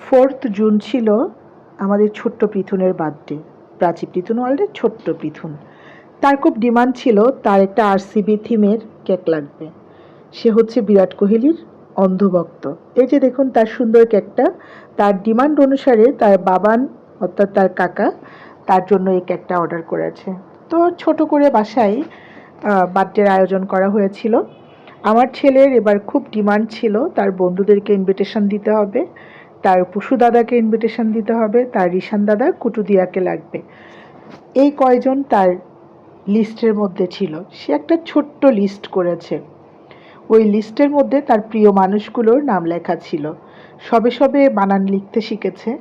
4 June ছিল আমাদের ছোট্ট পৃথুনের বার্থডে। প্রাচী পৃথুন ওয়ার্ল্ডের ছোট্ট পৃথুন। তার খুব ডিমান্ড ছিল তার একটা আরসিবি থিমের কেক লাগবে। সে হচ্ছে বিরাট কোহলির অন্ধভক্ত। এই যে দেখুন তার সুন্দর কেকটা, তার ডিমান্ড অনুসারে তার বাবান অর্থাৎ তার কাকা তার জন্য এই কেকটা অর্ডার করেছে। তো ছোট করে বাসায় বার্থডের আয়োজন করা হয়েছিল। আমার ছেলের এবার খুব ডিমান্ড ছিল তার বন্ধুদেরকে ইনভিটেশন দিতে হবে, তার পুশু দাদাকে ইনভিটেশন দিতে হবে, তার রিশান দাদা কুটুদিয়াকে লাগবে। এই কয়জন তার লিস্টের মধ্যে ছিল। সে একটা ছোট্ট লিস্ট করেছে। ওই লিস্টের মধ্যে তার প্রিয় মানুষগুলোর নাম লেখা ছিল। সবে সবে বানান লিখতে শিখেছে।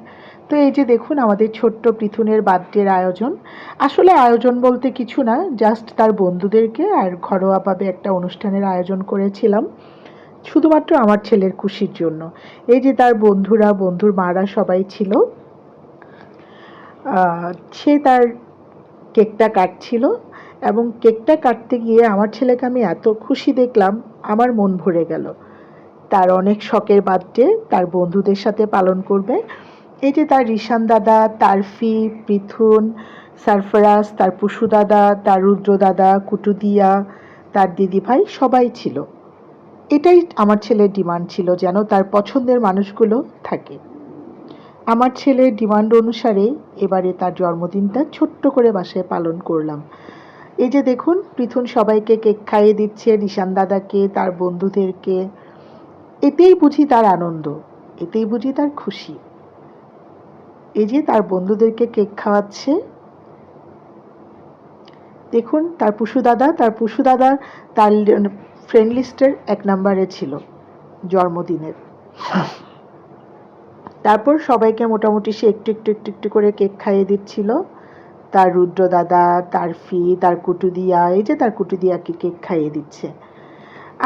তো এই যে দেখুন আমাদের ছোট্ট পৃথুনের বার্থডের আয়োজন। আসলে আয়োজন বলতে কিছু না, জাস্ট তার বন্ধুদেরকে আর ঘরোয়াভাবে একটা অনুষ্ঠানের আয়োজন করেছিলাম শুধুমাত্র আমার ছেলের খুশির জন্য। এই যে তার বন্ধুরা, বন্ধুর মারা সবাই ছিল। সে তার কেকটা কাটছিল এবং কেকটা কাটতে গিয়ে আমার ছেলেকে আমি এত খুশি দেখলাম, আমার মন ভরে গেল। তার অনেক শখের বার্থডে তার বন্ধুদের সাথে পালন করবে। এই যে তার রিশান দাদা, তারফি, পৃথুন, সারফরাজ, তার পুশু দাদা, তার রুদ্র দাদা, কুটুদিয়া, তার দিদিভাই সবাই ছিল। এটাই আমার ছেলের ডিমান্ড ছিল, যেন তার পছন্দের মানুষগুলো থাকে। আমার ছেলের ডিমান্ড অনুসারে এবারে তার জন্মদিনটা ছোট্ট করে বাসায় পালন করলাম। এই যে দেখুন পৃথুন সবাইকে কেক খাইয়ে দিচ্ছে, রিশান দাদাকে, তার বন্ধুদেরকে। এতেই বুঝি তার আনন্দ, এতেই বুঝি তার খুশি। এই যে তার বন্ধুদেরকে কেক খাওয়াচ্ছে। দেখুন তার পুশু দাদা, তার ফ্রেন্ড লিস্টের 1 নম্বরে ছিল জন্মদিনের। তারপর সবাইকে মোটামুটি সে একটু একটু একটু একটু করে কেক খাইয়ে দিচ্ছিল। তার রুদ্র দাদা, তারফি, তার কুটুদিয়া, এই যে তার কুটুদিয়াকে কেক খাইয়ে দিচ্ছে।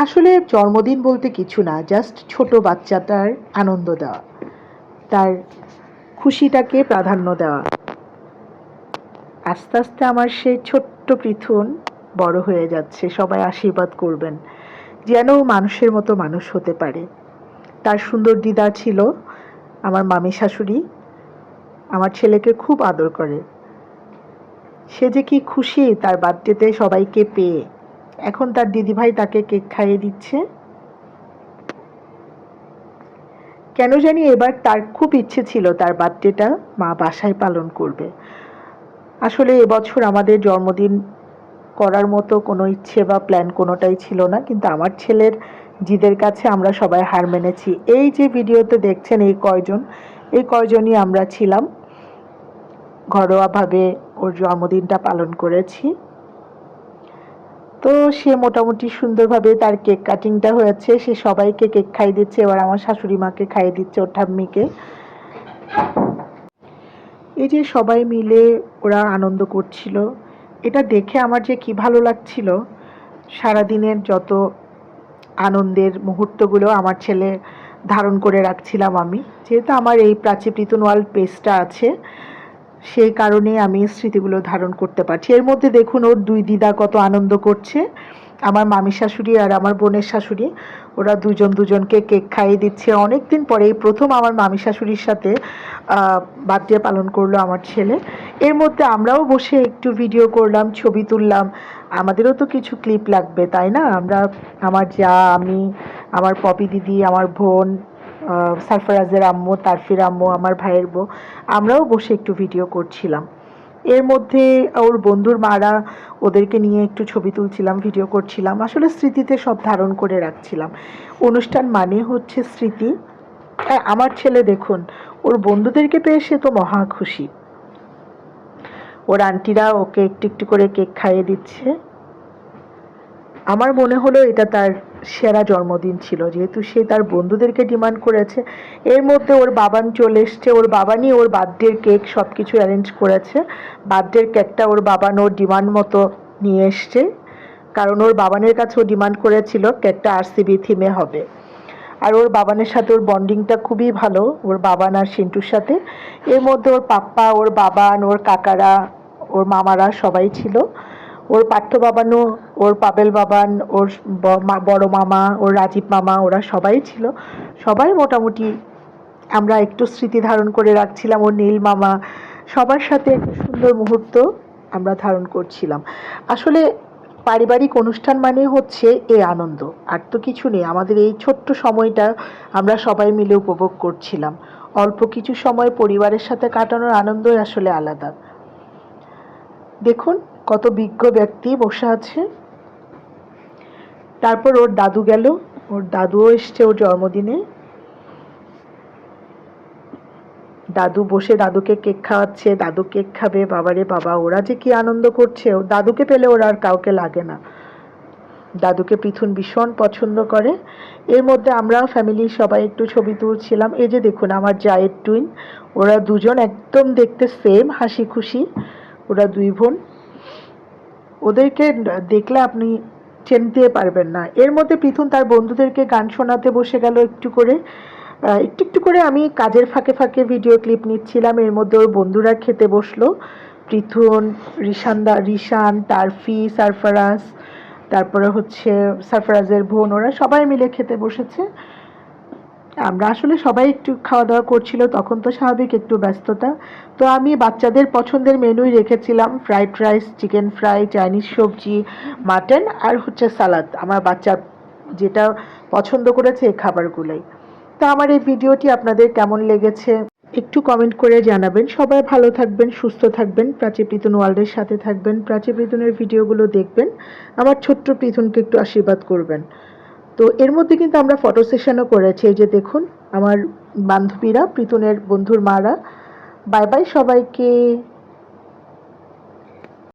আসলে জন্মদিন বলতে কিছু না, জাস্ট ছোট বাচ্চাটার আনন্দ দেওয়া, তার খুশিটাকে প্রাধান্য দেওয়া। আস্তে আস্তে আমার সেই ছোট্ট পৃথুন বড় হয়ে যাচ্ছে। সবাই আশীর্বাদ করবেন যেন মানুষের মতো মানুষ হতে পারে। তার সুন্দর দিদা ছিল আমার মামি শাশুড়ি, আমার ছেলেকে খুব আদর করে। সে যে কি খুশি তার বার্থডেতে সবাইকে পেয়ে। এখন তার দিদিভাই তাকে কেক খাইয়ে দিচ্ছে। কেন জানি এবার তার খুব ইচ্ছে ছিল তার বার্থডেটা মা বাসায় পালন করবে। আসলে এবছর আমাদের জন্মদিন করার মতো কোনো ইচ্ছে বা প্ল্যান কোনোটাই ছিল না, কিন্তু আমার ছেলের জিদের কাছে আমরা সবাই হার মেনেছি। এই যে ভিডিওতে দেখছেন এই কয়জনই আমরা ছিলাম, ঘরোয়াভাবে ওর জন্মদিনটা পালন করেছি। তো সে মোটামুটি সুন্দরভাবে তার কেক কাটিংটা হয়েছে, সে সবাইকে কেক খাইয়ে দিচ্ছে। এবার আমার শাশুড়ি মাকে খাইয়ে দিচ্ছে, ওর ঠাম্মিকে। এই যে সবাই মিলে ওরা আনন্দ করছিল, এটা দেখে আমার যে কি ভালো লাগছিল। সারাদিনের যত আনন্দের মুহূর্তগুলো আমার ছেলে ধারণ করে রাখছিলাম আমি, যেহেতু আমার এই প্রাচী পৃথুন ওয়ার্ল্ড পেজটা আছে, সেই কারণে আমি স্মৃতিগুলো ধারণ করতে পারছি। এর মধ্যে দেখুন ওর 2 দিদা কত আনন্দ করছে, আমার মামি শাশুড়ি আর আমার বোনের শাশুড়ি। ওরা দুজনকে কেক খাইয়ে দিচ্ছে। অনেক দিন পরে এই প্রথম আমার মামি শাশুড়ির সাথে বার্থডে পালন করলো আমার ছেলে। এর মধ্যে আমরাও বসে একটু ভিডিও করলাম, ছবি তুললাম। আমাদেরও তো কিছু ক্লিপ লাগবে, তাই না? আমার যা, আমি, আমার পপি দিদি, আমার বোন, সারফরাজের আম্মু, তারফির আম্মু, আমার ভাইয়ের বউ, আমরাও বসে একটু ভিডিও করছিলাম। এর মধ্যে ওর বন্ধুর মারা, ওদেরকে নিয়ে একটু ছবি তুলছিলাম, ভিডিও করছিলাম। আসলে স্মৃতিতে সব ধারণ করে রাখছিলাম। অনুষ্ঠান মানে হচ্ছে স্মৃতি। আমার ছেলে দেখুন ওর বন্ধুদেরকে পেয়ে সে তো মহা খুশি। ওর আন্টিরা ওকে একটু একটু করে কেক খাইয়ে দিচ্ছে। আমার মনে হলো এটা তার সেরা জন্মদিন ছিল, যেহেতু সে তার বন্ধুদেরকে ডিমান্ড করেছে। এর মধ্যে ওর বাবান চলে এসছে, ওর বাবানই ওর বার্থডের কেক সব কিছু অ্যারেঞ্জ করেছে। বার্থডের কেকটা ওর বাবান ওর ডিমান্ড মতো নিয়ে এসছে, কারণ ওর বাবানের কাছে ও ডিমান্ড করেছিল কেকটা আরসিবি থিমে হবে। আর ওর বাবানের সাথে ওর বন্ডিংটা খুবই ভালো, ওর বাবান আর সিন্টুর সাথে। এর মধ্যে ওর পাপ্পা, ওর বাবান, ওর কাকারা, ওর মামারা সবাই ছিল। ওর পার্থ বাবানও, ওর পাবেল বাবান, ওর বড় মামা, ওর রাজীব মামা, ওরা সবাই ছিল। সবাই মোটামুটি আমরা একটু স্মৃতি ধারণ করে রাখছিলাম। ওর নীল মামা সবার সাথে একটা সুন্দর মুহূর্ত আমরা ধারণ করছিলাম। আসলে পারিবারিক অনুষ্ঠান মানে হচ্ছে এই আনন্দ, আর তো কিছু নেই। আমাদের এই ছোট্ট সময়টা আমরা সবাই মিলে উপভোগ করছিলাম। অল্প কিছু সময় পরিবারের সাথে কাটানোর আনন্দই আসলে আলাদা। দেখুন কত বিজ্ঞ ব্যক্তি বসে আছে। তারপর ওর দাদু গেল, ওর দাদুও এসছে ওর জন্মদিনে। দাদু বসে দাদুকে কেক খাওয়াচ্ছে, দাদু কেক খাবে। বাবারে বাবা, ওরা যে কি আনন্দ করছে! দাদুকে পেলে ওরা আর কাউকে লাগে না। দাদুকে পৃথুন ভীষণ পছন্দ করে। এর মধ্যে আমরা ফ্যামিলির সবাই একটু ছবি তুলছিলাম। এই যে দেখুন আমার জায়ের টুইন, ওরা দুজন একদম দেখতে সেম, হাসি খুশি। ওরা দুই বোন, ওদেরকে দেখলে আপনি চিনতে পারবেন না। এর মধ্যে পৃথুন তার বন্ধুদেরকে গান শোনাতে বসে গেল একটু করে। একটু একটু করে আমি কাজের ফাঁকে ফাঁকে ভিডিও ক্লিপ নিচ্ছিলাম। এর মধ্যে ওর বন্ধুরা খেতে বসলো। পৃথুন, রিশান, তারফি, সারফারাজ, তারপরে হচ্ছে সারফারাজের বোন, ওরা সবাই মিলে খেতে বসেছে। আমরা আসলে সবাই একটু খাওয়া দাওয়া করছিল, তখন তো স্বাভাবিক একটু ব্যস্ততা। তো আমি বাচ্চাদের পছন্দের মেনুই রেখেছিলাম, fried rice, chicken fry, Chinese সবজি, মাটন আর হচ্ছে সালাদ। আমার বাচ্চা যেটা পছন্দ করেছে এই খাবারগুলোই। তো আমার এই ভিডিওটি আপনাদের কেমন লেগেছে একটু কমেন্ট করে জানাবেন। সবাই ভালো থাকবেন, সুস্থ থাকবেন, প্রাচী পৃথুন ওয়ার্ল্ডের সাথে থাকবেন, প্রাচী পৃথুনের ভিডিওগুলো দেখবেন, আমার ছোট্ট পৃথুনকে একটু আশীর্বাদ করবেন। তো এর মধ্যে কিন্তু আমরা ফটো সেশনও করেছি। এই যে দেখুন আমার বান্ধবীরা, পৃথুনের বন্ধুর মারা। বাই বাই সবাইকে।